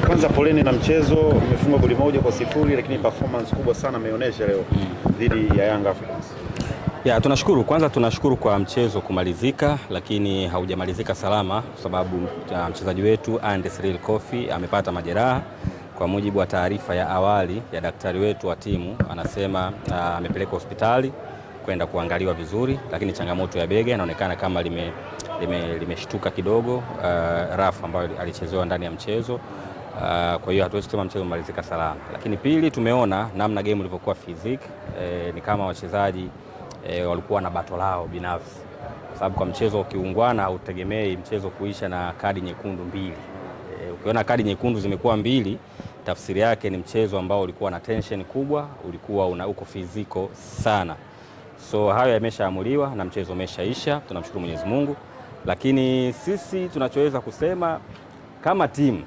Kwanza poleni na mchezo, umefungwa goli moja kwa sifuri, lakini performance kubwa sana ameonyesha leo dhidi ya Young Africans. Ya, tunashukuru kwa mchezo kumalizika, lakini haujamalizika salama kwa sababu mchezaji wetu Andy Cyril Kofi amepata majeraha. Kwa mujibu wa taarifa ya awali ya daktari wetu wa timu, anasema amepelekwa hospitali kwenda kuangaliwa vizuri, lakini changamoto ya bega inaonekana kama limeshtuka kidogo, rafu ambayo alichezewa ndani ya mchezo. Kwa hiyo hatuwezi kusema mchezo umalizika salama, lakini pili, tumeona namna game ilivyokuwa physique, ni kama wachezaji walikuwa na bato lao binafsi, kwa sababu kwa mchezo ukiungwana hautegemei mchezo kuisha na kadi nyekundu mbili. Ukiona kadi nyekundu zimekuwa mbili, tafsiri yake ni mchezo ambao ulikuwa na tension kubwa, ulikuwa uko fiziko sana. So hayo yameshaamuliwa na mchezo umeshaisha, tunamshukuru Mwenyezi Mungu. Lakini sisi tunachoweza kusema kama timu,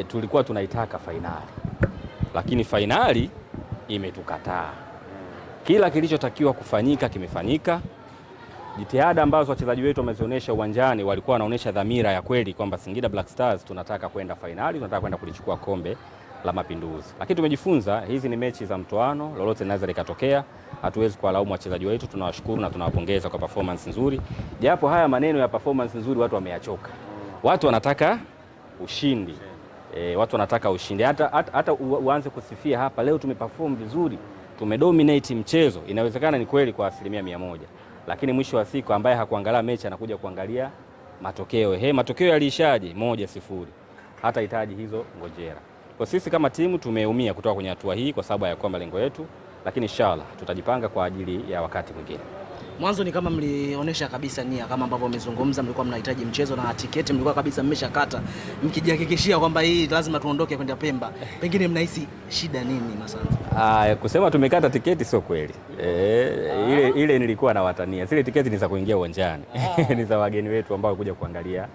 tulikuwa tunaitaka fainali, lakini fainali imetukataa. Kila kilichotakiwa kufanyika kimefanyika. Jitihada ambazo wachezaji wetu wamezionyesha uwanjani, walikuwa wanaonyesha dhamira ya kweli kwamba Singida Black Stars tunataka kwenda fainali, tunataka kwenda kulichukua kombe la Mapinduzi. Lakini tumejifunza hizi ni mechi za mtoano, lolote linaweza likatokea. Hatuwezi kuwalaumu wachezaji wetu, tunawashukuru na tunawapongeza kwa performance nzuri. Japo haya maneno ya performance nzuri watu wameyachoka. Watu wanataka ushindi. Watu wanataka ushindi. Hata uanze kusifia hapa leo tumeperform vizuri, tumedominate mchezo. Inawezekana ni kweli kwa 100%. Lakini mwisho wa siku ambaye hakuangalia mechi anakuja kuangalia matokeo. Matokeo yaliishaje? 1-0. Hata hitaji hizo ngojera. Kwa sisi kama timu tumeumia kutoka kwenye hatua hii kwa sababu ya kwa malengo yetu, lakini inshallah tutajipanga kwa ajili ya wakati mwingine. Mwanzo ni kama mlionyesha kabisa nia, kama ambavyo umezungumza, mlikuwa mnahitaji mchezo na tiketi mlikuwa kabisa mmeshakata, mkijihakikishia kwamba hii lazima tuondoke kwenda Pemba. Pengine mnahisi shida nini Masanza? Kusema tumekata tiketi sio kweli. Ile nilikuwa na watania. Zile tiketi ni za kuingia uwanjani. Ni za wageni wetu ambao kuja kuangalia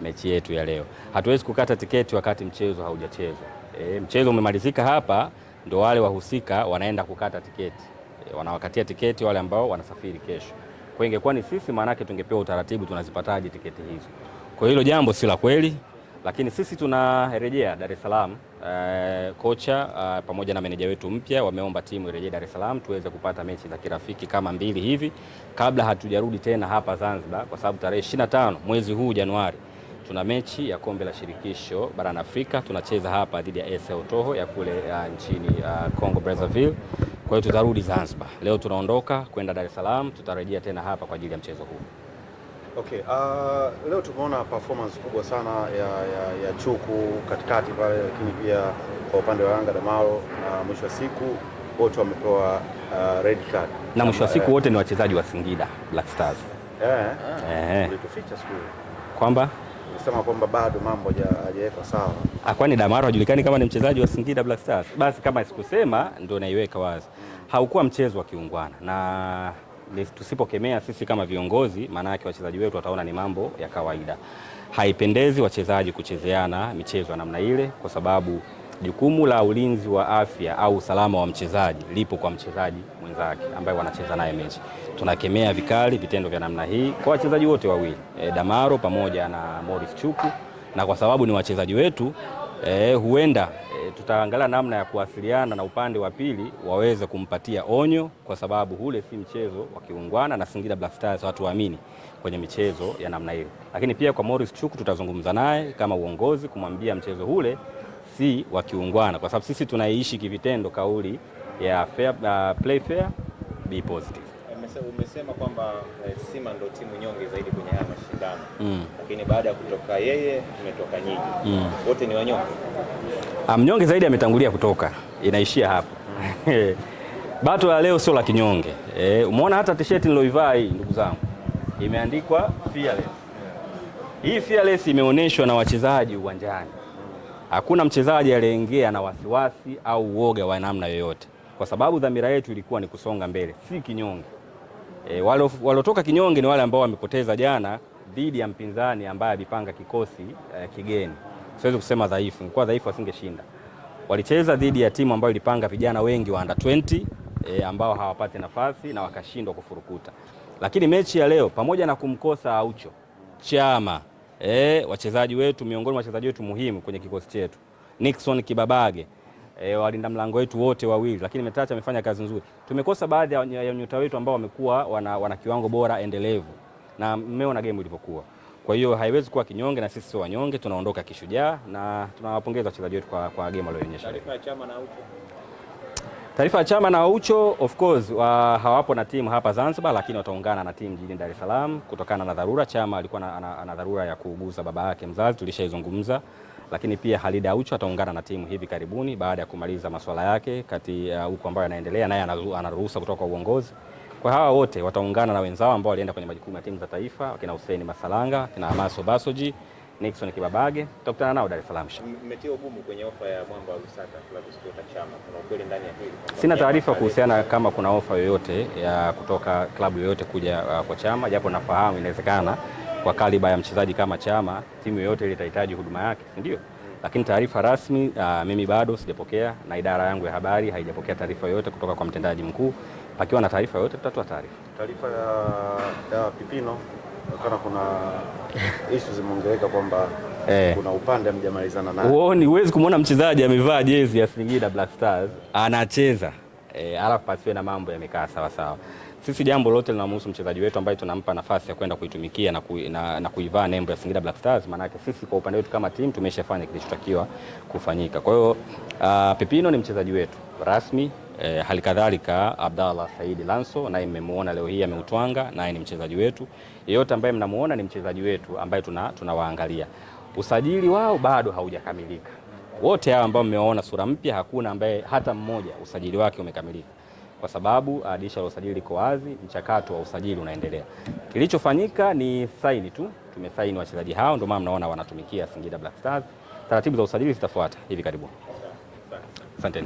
mechi yetu ya leo. Hatuwezi kukata tiketi wakati mchezo haujachezwa. Mchezo umemalizika hapa, ndio wale wahusika wanaenda kukata tiketi. Wanawakatia tiketi wale ambao wanasafiri kesho. Kwa ingekuwa ni sisi, maana yake tungepewa utaratibu tunazipataje tiketi hizo. Kwa hilo jambo si la kweli, lakini sisi tunarejea Dar es Salaam. Kocha pamoja na meneja wetu mpya wameomba timu irejee Dar es Salaam tuweze kupata mechi za kirafiki kama 2 hivi kabla hatujarudi tena hapa Zanzibar, kwa sababu tarehe 25 mwezi huu Januari tuna mechi ya kombe la shirikisho barani Afrika, tunacheza hapa dhidi ya AS Otoho ya kule nchini Congo Brazzaville. Kwa hiyo tutarudi Zanzibar. Leo tunaondoka kwenda Dar es Salaam, tutarejea tena hapa kwa ajili ya mchezo huu. Okay, leo tumeona performance kubwa sana ya Chuku katikati pale, lakini pia kwa upande wa Yanga Damaro, mwisho wa siku wote wamepewa red card. Na mwisho wa siku wote ni wachezaji wa Singida Black Stars. Ulituficha siku kwamba unasema kwamba bado mambo hajaweka sawa. Kwani Damaro hajulikani kama ni mchezaji wa Singida Black Stars? Basi kama sikusema ndio naiweka wazi. Haukuwa mchezo wa kiungwana, na tusipokemea sisi kama viongozi, maana yake wachezaji wetu wataona ni mambo ya kawaida. Haipendezi wachezaji kuchezeana michezo namna ile, kwa sababu jukumu la ulinzi wa afya au usalama wa mchezaji lipo kwa mchezaji mwenzake ambaye wanacheza naye mechi. Tunakemea vikali vitendo vya namna hii kwa wachezaji wote wawili, Damaro pamoja na Morris Chuku, na kwa sababu ni wachezaji wetu, huenda tutaangalia namna ya kuwasiliana na upande wa pili waweze kumpatia onyo, kwa sababu hule si mchezo wa kiungwana na Singida Black Stars watu waamini kwenye michezo ya namna hiyo. Lakini pia kwa Morris Chuku tutazungumza naye kama uongozi kumwambia mchezo hule si wa kiungwana, kwa sababu sisi tunaishi kivitendo kauli ya fair, play fair, be positive. Umesema kwamba Simba ndio timu nyonge zaidi kwenye haya mashindano. Lakini baada ya kutoka yeye tumetoka nyinyi. Wote ni wanyonge. Mnyonge zaidi ametangulia kutoka. Inaishia hapo. Bato la leo sio la kinyonge. Umeona hata t-shirt niloivaa hii ndugu zangu, imeandikwa fearless. Hii fearless imeonyeshwa na wachezaji uwanjani. Hakuna mchezaji aliyeingia na wasiwasi au uoga wa namna yoyote, kwa sababu dhamira yetu ilikuwa ni kusonga mbele, si kinyonge. Walotoka kinyonge ni wale ambao wamepoteza jana dhidi ya mpinzani ambaye alipanga kikosi kigeni. Siwezi kusema dhaifu, ingekuwa dhaifu asingeshinda. Walicheza dhidi ya timu ambayo ilipanga vijana wengi wa under 20 ambao hawapate nafasi na wakashindwa kufurukuta. Lakini mechi ya leo pamoja na kumkosa Aucho, Chama, wachezaji wetu, miongoni mwa wachezaji wetu muhimu kwenye kikosi chetu, Nixon Kibabage, walinda mlango wetu wote wawili, lakini Metacha amefanya kazi nzuri. Tumekosa baadhi ya nyota wetu ambao wamekuwa wana kiwango bora endelevu, na mmeona game ilivyokuwa. Kwa hiyo haiwezi kuwa kinyonge, na sisi sio wanyonge, tunaondoka kishujaa na tunawapongeza wachezaji wetu kwa game walioonyesha. Taarifa ya Chama na Aucho. Taarifa ya Chama na Aucho of course hawapo na timu hapa Zanzibar, lakini wataungana na timu jijini Dar es Salaam kutokana na dharura. Chama alikuwa ana dharura ya kuuguza baba yake mzazi, tulishaizungumza, lakini pia Khalid Aucho ataungana na timu hivi karibuni baada ya kumaliza masuala yake kati huko ambayo yanaendelea, naye anaruhusa kutoka kwa uongozi. Kwa hawa wote wataungana na wenzao ambao walienda kwenye majukumu ya timu za taifa, kina Hussein Masalanga, kina Amaso Basoji, Nixon Kibabage, tutakutana nao Dar es Salaam. Mmetia ugumu kwenye ofa ya Mwamba wa Lusaka klabu kutoka Chama. Kuna ukweli ndani ya hili? Sina taarifa kuhusiana kama kuna ofa yoyote ya kutoka klabu yoyote kuja kwa Chama, japo nafahamu inawezekana kwa kaliba ya mchezaji kama Chama timu yoyote ile itahitaji huduma yake, ndio. Lakini taarifa rasmi mimi bado sijapokea, na idara yangu ya habari haijapokea taarifa yoyote kutoka kwa mtendaji mkuu. Pakiwa na taarifa yoyote tutatoa taarifa. Taarifa ya Pipino kana kuna issues zimeongeleka kwamba kuna upande mjamalizana naye. Huwezi kumwona mchezaji amevaa jezi ya Singida Black Stars anacheza alafu pasiwe na mambo yamekaa sawa sawa. Sisi jambo lote linamhusu mchezaji wetu ambaye tunampa nafasi ya kwenda kuitumikia na kuivaa nembo ya Singida Black Stars, maana yake sisi kwa upande wetu kama timu tumeshafanya kilichotakiwa kufanyika. Kwa hiyo Pipino ni mchezaji wetu rasmi, halikadhalika Abdallah Said Lanso naye mmemuona leo hii ameutwanga, naye ni mchezaji wetu. Yeyote ambaye mnamuona ni mchezaji wetu ambaye tunawaangalia. Usajili wao bado haujakamilika. Wote hao ambao mmewaona sura mpya, hakuna ambaye hata mmoja usajili wake umekamilika, kwa sababu dirisha la usajili liko wazi, mchakato wa usajili unaendelea. Kilichofanyika ni saini tu, tumesaini wachezaji hao, ndio maana mnaona wanatumikia Singida Black Stars. Taratibu za usajili zitafuata hivi karibuni. Asante.